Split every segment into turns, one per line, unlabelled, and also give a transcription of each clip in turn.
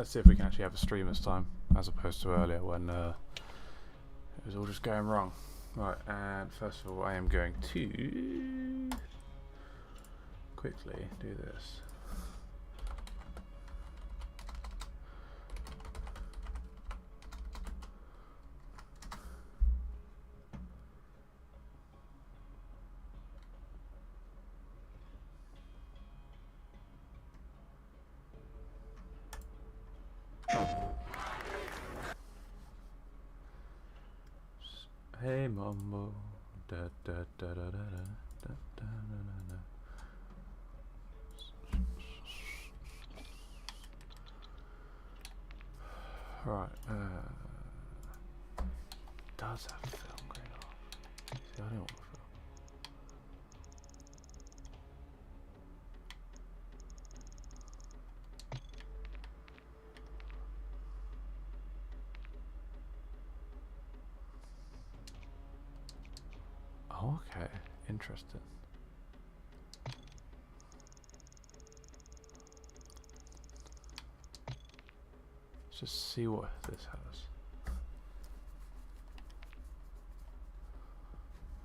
let's see if we can actually have a stream this time, as opposed to earlier when it was all just going wrong. Right, and first of all, I am going to quickly do this. Hey Mambo, da da da da da da da da da. Right, does have film going on. See, I don't want film. Okay, interesting. Let's just see what this has.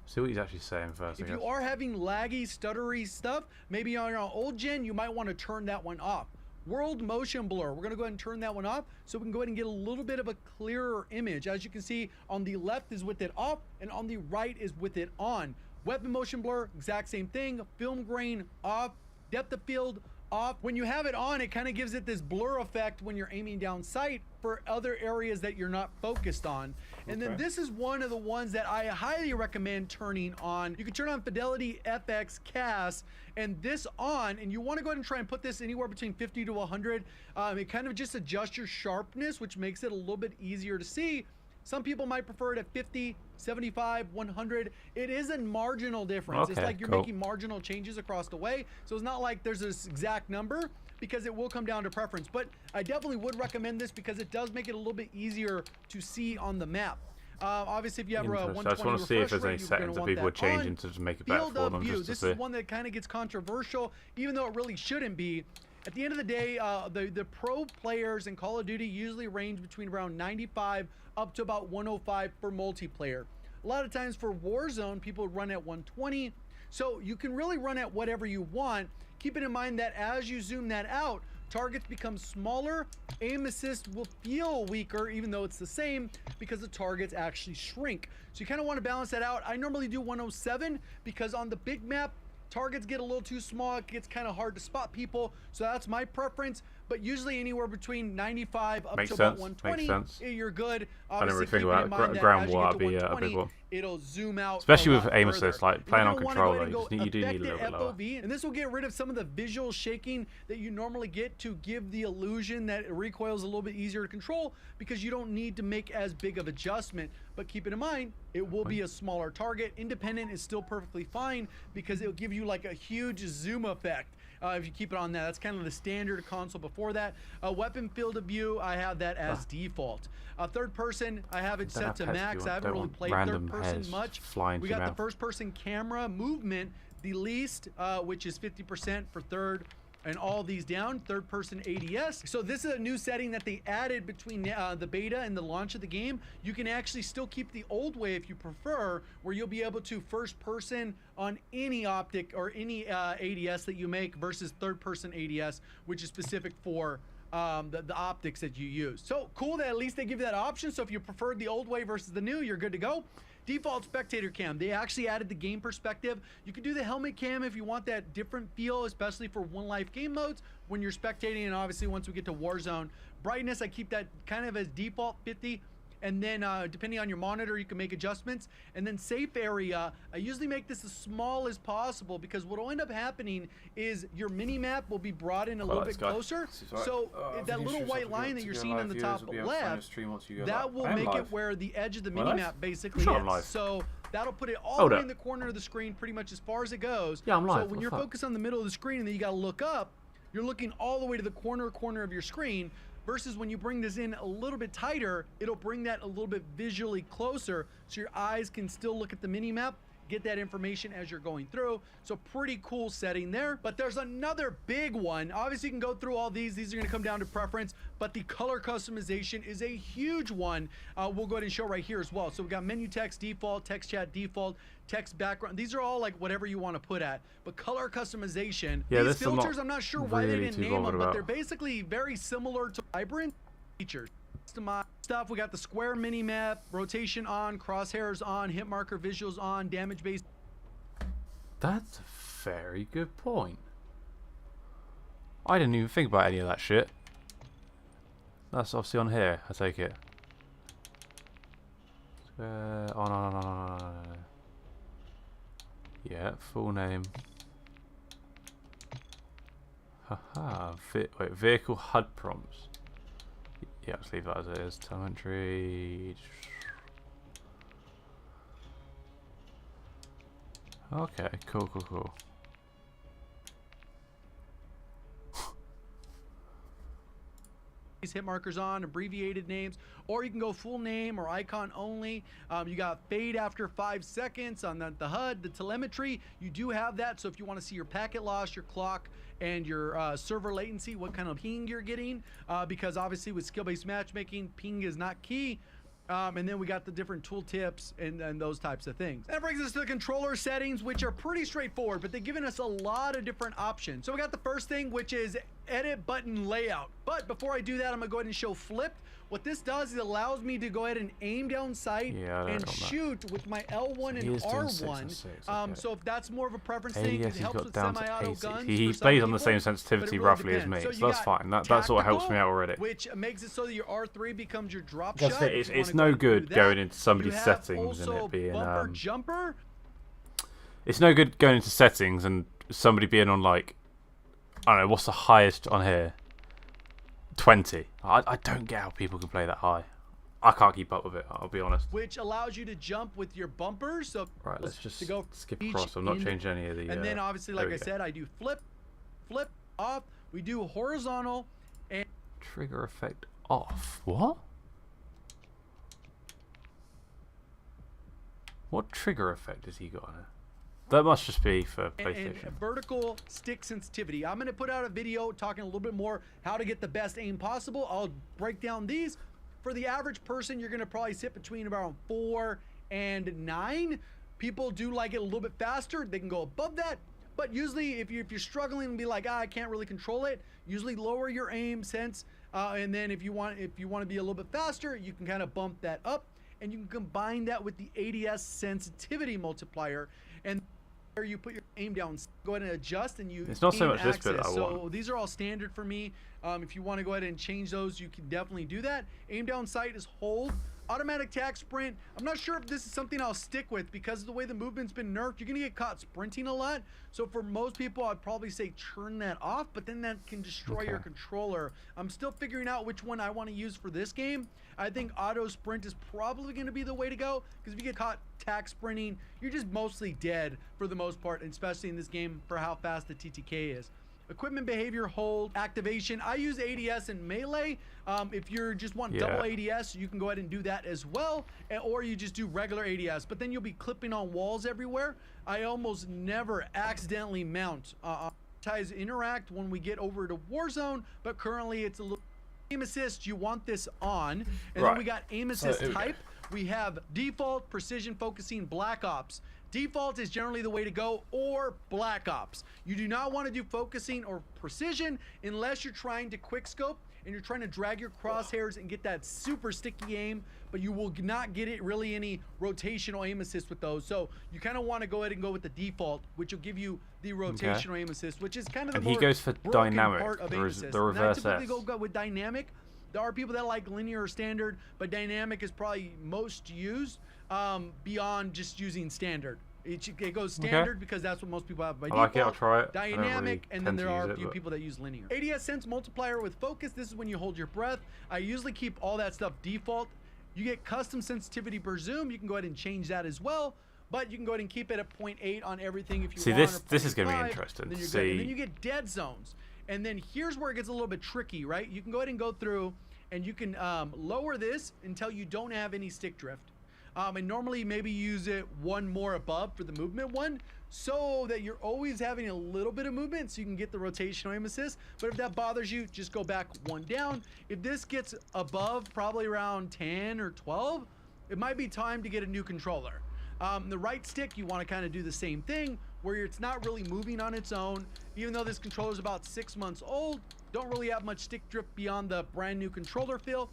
See what he's actually saying first.
If you are having laggy, stuttery stuff, maybe on your old gen, you might want to turn that one off. World motion blur, we're going to go ahead and turn that one off so we can go ahead and get a little bit of a clearer image. As you can see, on the left is with it off and on the right is with it on. Weapon motion blur, exact same thing. Film grain off, depth of field off. When you have it on, it kind of gives it this blur effect when you're aiming down sight for other areas that you're not focused on. And then this is one of the ones that I highly recommend turning on. You can turn on Fidelity FX CAS and this on, and you want to go ahead and try and put this anywhere between 50 to 100. It kind of just adjusts your sharpness, which makes it a little bit easier to see. Some people might prefer it at 50, 75, 100. It is a marginal difference. It's like you're making marginal changes across the way. So it's not like there's this exact number, because it will come down to preference. But I definitely would recommend this because it does make it a little bit easier to see on the map. Obviously, if you have a 120
I just want to see if there's any
rate,
settings that people are changing to make it better for them.
This is one that kind of gets controversial, even though it really shouldn't be. At the end of the day, the pro players in Call of Duty usually range between around 95 up to about 105 for multiplayer. A lot of times for Warzone, people run at 120. So you can really run at whatever you want, keeping in mind that as you zoom that out, targets become smaller, aim assist will feel weaker even though it's the same because the targets actually shrink. So you kind of want to balance that out. I normally do 107 because on the big map, targets get a little too small, it gets kind of hard to spot people, so that's my preference. But usually anywhere between 95 up to about 120, you're good.
Obviously, I never think about ground war be a big one.
It'll zoom out,
especially with aim assist, like playing on controller. You do need a little bit lower.
And this will get rid of some of the visual shaking that you normally get to give the illusion that it recoils a little bit easier to control, because you don't need to make as big of adjustment. But keep it in mind, it will be a smaller target. Independent is still perfectly fine because it'll give you like a huge zoom effect. If you keep it on that, that's kind of the standard console before that. Weapon field of view, I have that as default. Third person, I have it set to max. I haven't really played third person much. We got the first person camera movement, the least, which is 50% for third, and all these down, third person ADS. So this is a new setting that they added between the beta and the launch of the game. You can actually still keep the old way if you prefer, where you'll be able to first person on any optic or any ADS that you make versus third person ADS, which is specific for the optics that you use. So cool that at least they give you that option. So if you prefer the old way versus the new, you're good to go. Default spectator cam, they actually added the game perspective. You can do the helmet cam if you want that different feel, especially for one life game modes when you're spectating. And obviously once we get to Warzone, brightness, I keep that kind of as default 50. And then depending on your monitor, you can make adjustments. And then safe area, I usually make this as small as possible, because what will end up happening is your mini map will be brought in a little bit closer. So that little white line that you're seeing on the top left, that will make it where the edge of the mini map basically is. So that'll put it all the way in the corner of the screen, pretty much as far as it goes.
Yeah, I'm live.
So when you're focused on the middle of the screen and then you got to look up, you're looking all the way to the corner of your screen. Versus when you bring this in a little bit tighter, it'll bring that a little bit visually closer, so your eyes can still look at the mini map get that information as you're going through. So pretty cool setting there. But there's another big one. Obviously you can go through all these are going to come down to preference, but the color customization is a huge one. We'll go ahead and show right here as well. So we got menu text default, text chat default, text background. These are all like whatever you want to put at, but color customization, these filters, I'm not sure why they didn't name them, but they're basically very similar to Vibrant features. Stuff, we got the square mini map, rotation on, crosshairs on, hit marker visuals on, damage based.
That's a very good point. I didn't even think about any of that shit. That's obviously on here, I take it. On. Yeah, full name. Haha, wait, vehicle HUD prompts. Yeah, let's leave that as it is. Telemetry. Okay, cool.
Hit markers on, abbreviated names, or you can go full name or icon only. You got fade after 5 seconds on the HUD, the telemetry. You do have that, so if you want to see your packet loss, your clock, and your server latency, what kind of ping you're getting, because obviously with skill-based matchmaking, ping is not key. And then we got the different tooltips and those types of things. That brings us to the controller settings, which are pretty straightforward, but they've given us a lot of different options. So we got the first thing, which is edit button layout. But before I do that, I'm gonna go ahead and show flipped. What this does is it allows me to go ahead and aim down sight and shoot with my L1 and R1.
Okay.
So if that's more of a preference thing, it helps with semi-auto guns.
He plays on the same sensitivity roughly as me, so that's fine. That's what helps me out already.
Which makes it so that your R3 becomes your drop shot.
It's no good going into somebody's settings and it being
bumper jumper.
It's no good going into settings and somebody being on like, I don't know, what's the highest on here? 20. I don't get how people can play that high. I can't keep up with it, I'll be honest.
Which allows you to jump with your bumpers. So
right, let's just skip across. I'm not changing any of the.
And then obviously, like I said, I do flip off. We do horizontal and
trigger effect off. What? What trigger effect has he got on it? That must just be for PlayStation.
And vertical stick sensitivity. I'm going to put out a video talking a little bit more how to get the best aim possible. I'll break down these. For the average person, you're going to probably sit between around 4 and 9. People do like it a little bit faster. They can go above that. But usually, if you're struggling and be like, I can't really control it, usually lower your aim sense. And then if you want to be a little bit faster, you can kind of bump that up. And you can combine that with the ADS sensitivity multiplier. And you put your aim down, go ahead and adjust, and you.
It's not so much this bit I want.
So these are all standard for me. If you want to go ahead and change those, you can definitely do that. Aim down sight is hold. Automatic tack sprint. I'm not sure if this is something I'll stick with because of the way the movement's been nerfed. You're gonna get caught sprinting a lot. So for most people, I'd probably say turn that off, but then that can destroy your controller. I'm still figuring out which one I want to use for this game. I think auto sprint is probably gonna be the way to go because if you get caught tack sprinting, you're just mostly dead for the most part, and especially in this game for how fast the TTK is. Equipment behavior, hold, activation. I use ADS and melee. If you just want double ADS, you can go ahead and do that as well, or you just do regular ADS, but then you'll be clipping on walls everywhere. I almost never accidentally mount. Ties interact when we get over to Warzone, but currently it's a little. Aim assist, you want this on, and then we got aim assist type. We have default, precision focusing, black ops. Default is generally the way to go, or black ops. You do not want to do focusing or precision unless you're trying to quick scope and you're trying to drag your crosshairs and get that super sticky aim, but you will not get it really any rotational aim assist with those. So you kind of want to go ahead and go with the default, which will give you the rotational aim assist, which is kind of the more
he goes for dynamic,
part of aim assist.
the reverse.
And I typically go with dynamic. There are people that like linear or standard, but dynamic is probably most used beyond just using standard. It goes standard because that's what most people have by default.
I like it, I'll try it.
Dynamic, and then there are a few people that use linear. ADS sense multiplier with focus. This is when you hold your breath. I usually keep all that stuff default. You get custom sensitivity per zoom. You can go ahead and change that as well. But you can go ahead and keep it at 0.8 on everything if you want.
See, this is going to be interesting.
Then and then you get dead zones. And then here's where it gets a little bit tricky, right? You can go ahead and go through and you can lower this until you don't have any stick drift. And normally maybe use it one more above for the movement one, so that you're always having a little bit of movement so you can get the rotational aim assist. But if that bothers you, just go back one down. If this gets above probably around 10 or 12, it might be time to get a new controller. The right stick, you want to kind of do the same thing, where it's not really moving on its own. Even though this controller is about 6 months old, don't really have much stick drift beyond the brand new controller feel.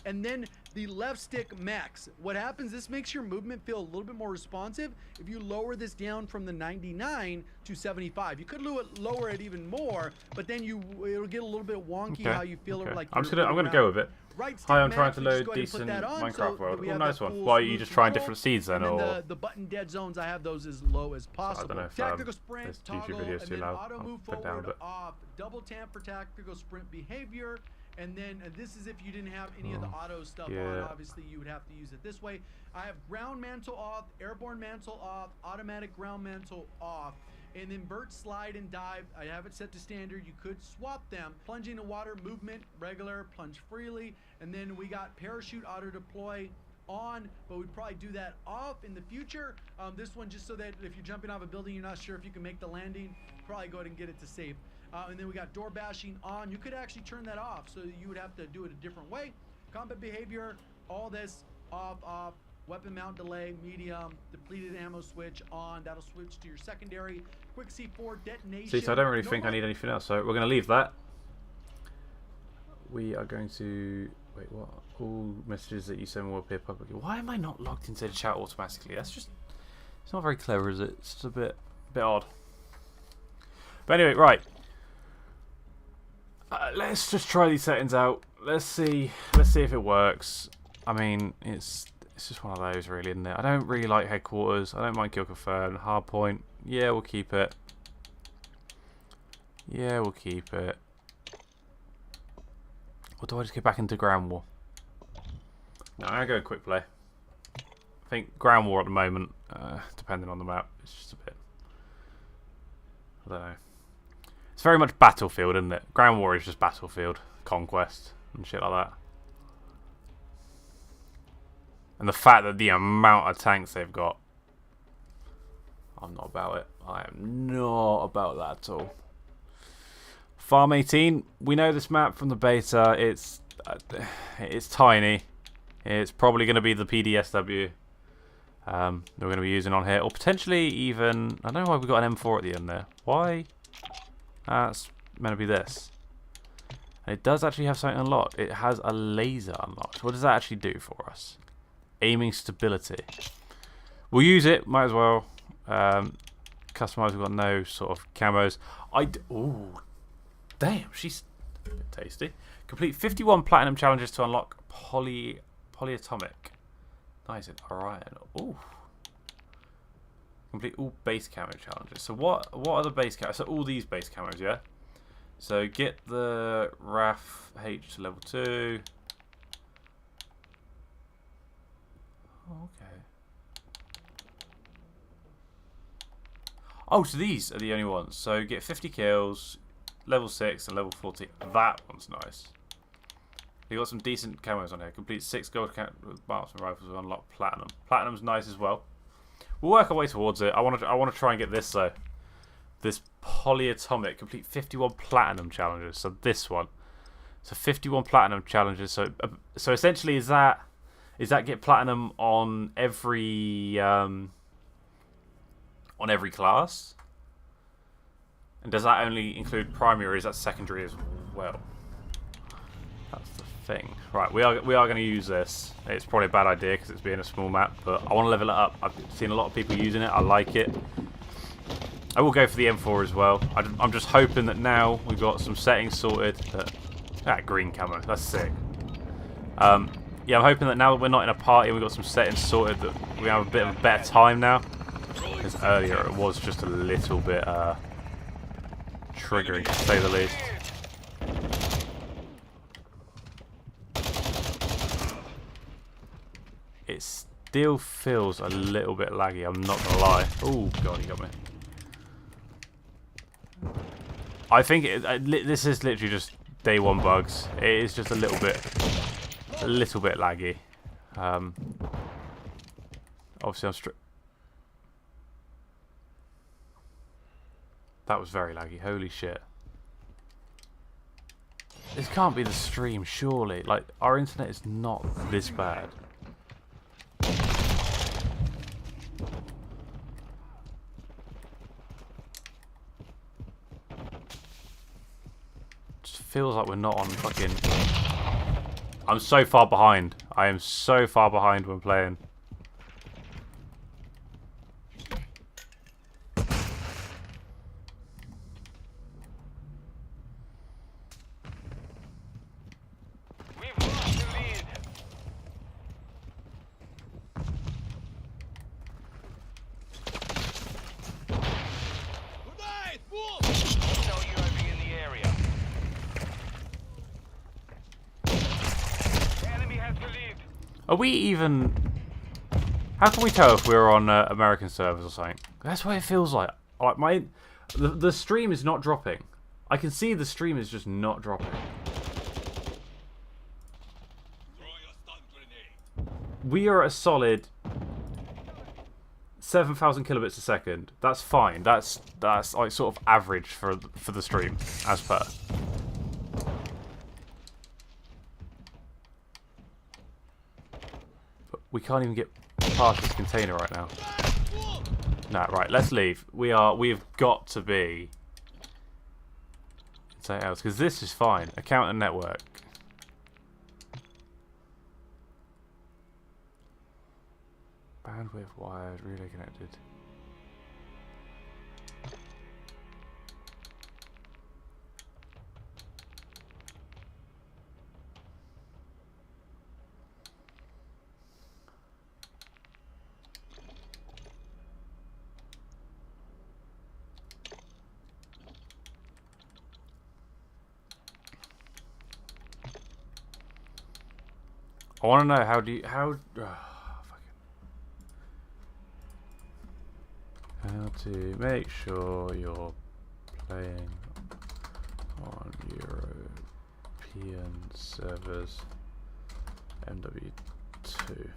And then the left stick max. What happens, this makes your movement feel a little bit more responsive if you lower this down from the 99 to 75. You could lower it even more, but then it'll get a little bit wonky how you feel.
Okay.
Like
I'm gonna go with it.
Right stick
Hi, I'm
max,
trying to
we just
load
go ahead and put
decent
that on,
Minecraft
so
world.
we
Oh,
have
nice
that
one.
full
Why are you
smooth
just trying
control.
different seeds then,
And then
or?
the button dead zones, I have those as low as possible.
I don't know if
Tactical sprint,
this
toggle,
YouTube video is
and
too
then
loud.
auto
I'll
move
put it down a
forward
bit.
off. Double tap for tactical sprint behavior. And then this is if you didn't have any of the auto stuff on. Obviously, you would have to use it this way. I have ground mantle off, airborne mantle off, automatic ground mantle off. And then vert, slide, and dive, I have it set to standard. You could swap them. Plunging in water, movement, regular, plunge freely. And then we got parachute auto deploy on, but we'd probably do that off in the future. This one, just so that if you're jumping off a building, you're not sure if you can make the landing, probably go ahead and get it to safe. And then we got door bashing on. You could actually turn that off, so you would have to do it a different way. Combat behavior, all this off. Weapon mount delay, medium, depleted ammo switch on. That'll switch to your secondary. Quick C4 detonation.
See, so I don't really think I need anything else, so we're going to leave that. We are going to... Wait, what? All messages that you send will appear publicly. Why am I not logged into the chat automatically? That's just... It's not very clever, is it? It's just a bit odd. But anyway, right. Let's just try these settings out. Let's see if it works. I mean, it's just one of those, really, isn't it? I don't really like headquarters. I don't mind kill confirmed. Hard point. Yeah, we'll keep it. Yeah, we'll keep it. Or do I just get back into ground war? No, I'm going to go quick play. I think ground war at the moment, depending on the map, it's just a bit... I don't know. It's very much battlefield, isn't it? Ground war is just battlefield, conquest, and shit like that. And the fact that the amount of tanks they've got, I'm not about it. I am not about that at all. Farm 18, we know this map from the beta. It's tiny. It's probably going to be the PDSW we're going to be using on here, or potentially even... I don't know why we've got an M4 at the end there. Why? That's meant to be this. And it does actually have something unlocked. It has a laser unlocked. What does that actually do for us? Aiming stability. We'll use it. Might as well. Customize. We've got no sort of camos. Ooh, damn. She's a bit tasty. Complete 51 platinum challenges to unlock polyatomic. Nice and Orion. Ooh. Complete all base camo challenges. So what are the base camos? So all these base camos, yeah? So get the RAF H to level 2. Oh, okay. Oh, so these are the only ones. So get 50 kills, level 6 and level 40. That one's nice. You got some decent camos on here. Complete 6 gold marksman rifles with unlock platinum. Platinum's nice as well. We'll work our way towards it. I want to try and get this though. This polyatomic. Complete 51 platinum challenges. So this one. So 51 platinum challenges. So essentially, is that get platinum on every class? And does that only include primary, or is that secondary as well? That's the thing. Right, we are going to use this. It's probably a bad idea because it's being a small map, but I want to level it up. I've seen a lot of people using it. I like it. I will go for the M4 as well. I'm just hoping that now we've got some settings sorted. That green camo, that's sick. Yeah, I'm hoping that now that we're not in a party and we've got some settings sorted, that we have a bit of a better time now. Because earlier it was just a little bit triggering, to say the least. It still feels a little bit laggy, I'm not gonna lie. Oh god, he got me. I think this is literally just day one bugs. It is just a little bit laggy. Obviously, that was very laggy. Holy shit. This can't be the stream, surely. Like, our internet is not this bad. Just feels like we're not on fucking... I'm so far behind. I am so far behind when playing. Are we even... How can we tell if we're on American servers or something? That's what it feels like. Like the stream is not dropping. I can see the stream is just not dropping. We are a solid 7,000 kilobits a second. That's fine. That's like sort of average for the stream, as per. But we can't even get past this container right now. Nah, right. Let's leave. We've got to be something else because this is fine. Account and network. Bandwidth wired, relay connected. I want to know how to make sure you're playing on European servers MW2.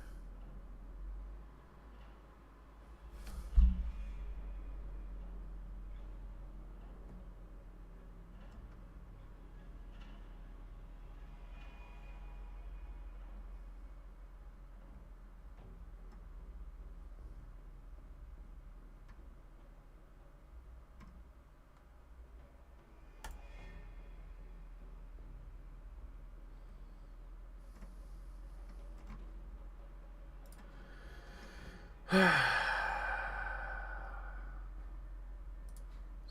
So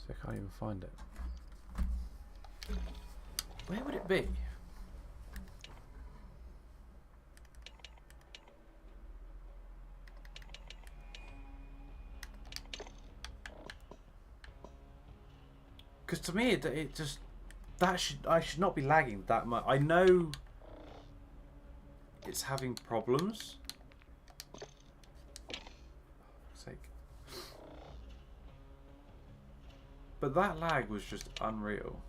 I can't even find it. Where would it be? Because to me, it just I should not be lagging that much. I know it's having problems. But that lag was just unreal.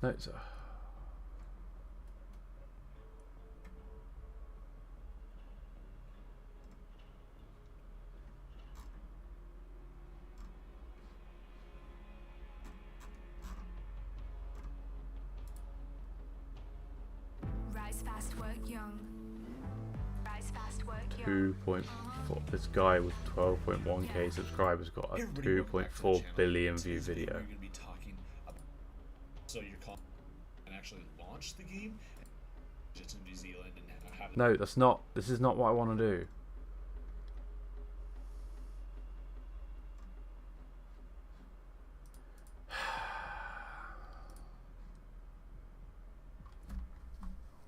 No, it's
Rise fast, work young. Rise fast, work young.
2.4. This guy with 12.1k subscribers got a 2.4 billion view video.
So you can actually launch the game. Just in New Zealand and have it.
No, that's not. This is not what I want to do.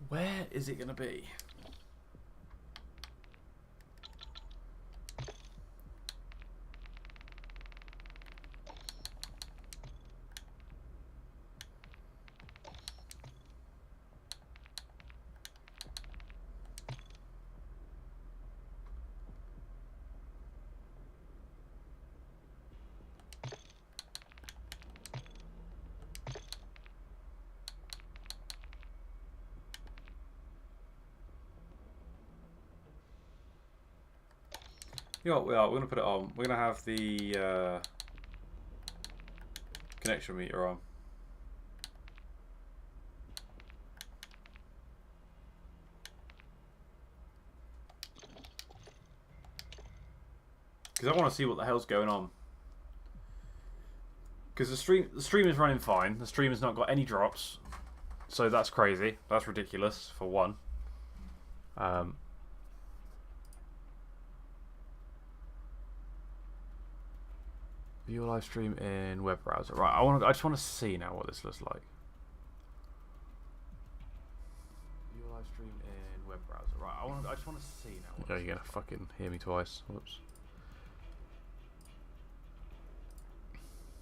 Where is it going to be? You know what we are? We're gonna put it on. We're gonna have the connection meter on. Because I want to see what the hell's going on. Because the stream is running fine. The stream has not got any drops, so that's crazy. That's ridiculous for one. View a live stream in web browser. Right, I just want to see now what this looks like. View a live stream in web browser. Right, I just want to see now. Oh, you're gonna fucking hear me twice. Whoops.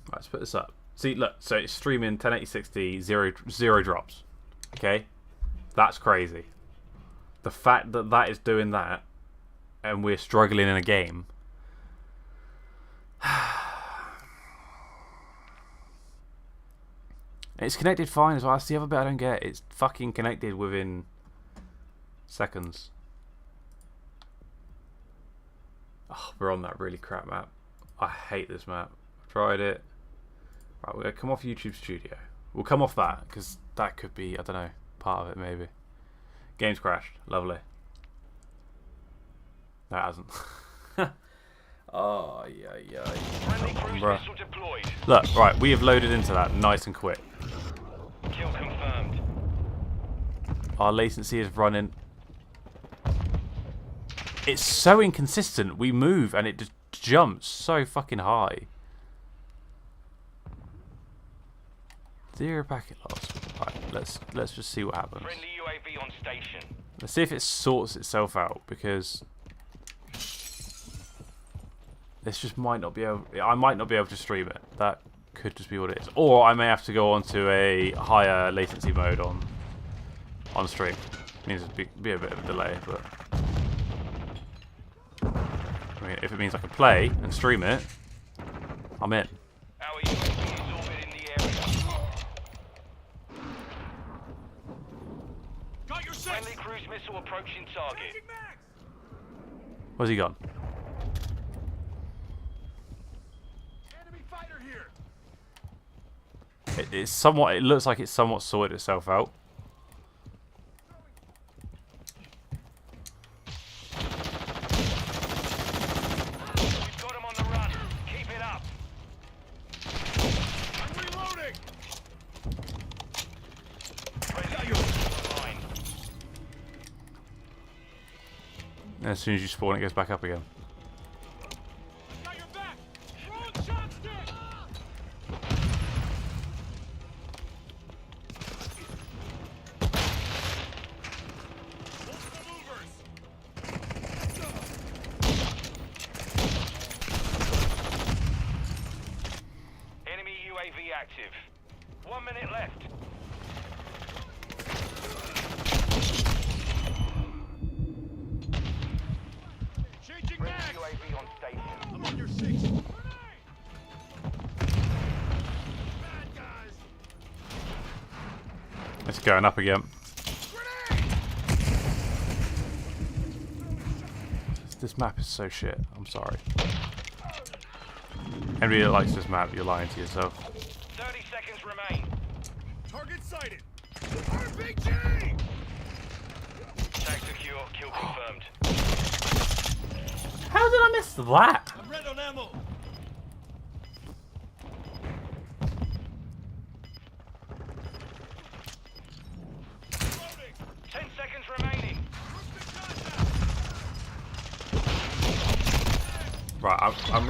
Right, let's put this up. See, look, so it's streaming 1080-60, zero drops. Okay? That's crazy. The fact that that is doing that, and we're struggling in a game. It's connected fine as well. That's the other bit I don't get. It's fucking connected within seconds. Oh, we're on that really crap map. I hate this map. I've tried it. Right, we're going to come off YouTube Studio. We'll come off that, because that could be, I don't know, part of it maybe. Game's crashed. Lovely. No, it hasn't. Oh, yeah. Look, right, we have loaded into that nice and quick.
Kill confirmed.
Our latency is running. It's so inconsistent. We move and it just jumps so fucking high. 0 packet loss. Right, let's just see what happens.
Friendly UAV on station.
Let's see if it sorts itself out, because this just might not be able. I might not be able to stream it. That could just be what it is. Or I may have to go onto a higher latency mode on stream. Means it'd be a bit of a delay, but I mean, if it means I can play and stream it, I'm in.
Our UAV is orbiting the area.
Got your six.
Friendly cruise missile approaching target.
Where's he gone?
Enemy fighter here.
It's somewhat. It looks like it's somewhat sorted itself out.
We've got him on the run. Keep it up.
I'm reloading.
Friendly UAV online.
And as soon as you spawn, it goes back up again.
Got your back. Wrong shot stick. Multiple movers.
Enemy UAV active. 1 minute left.
Changing
Friendly
mags.
UAV on station.
I'm on your six. Grenade. Bad guys.
It's going up again.
Grenade.
This map is so shit. I'm sorry. Anybody that likes this map, you're lying to yourself.
30 seconds remain.
Target sighted. RPG.
Tag secure. Kill confirmed.
How did I miss that?
I'm red on ammo. Reloading.
10 seconds remaining.
Right, I'm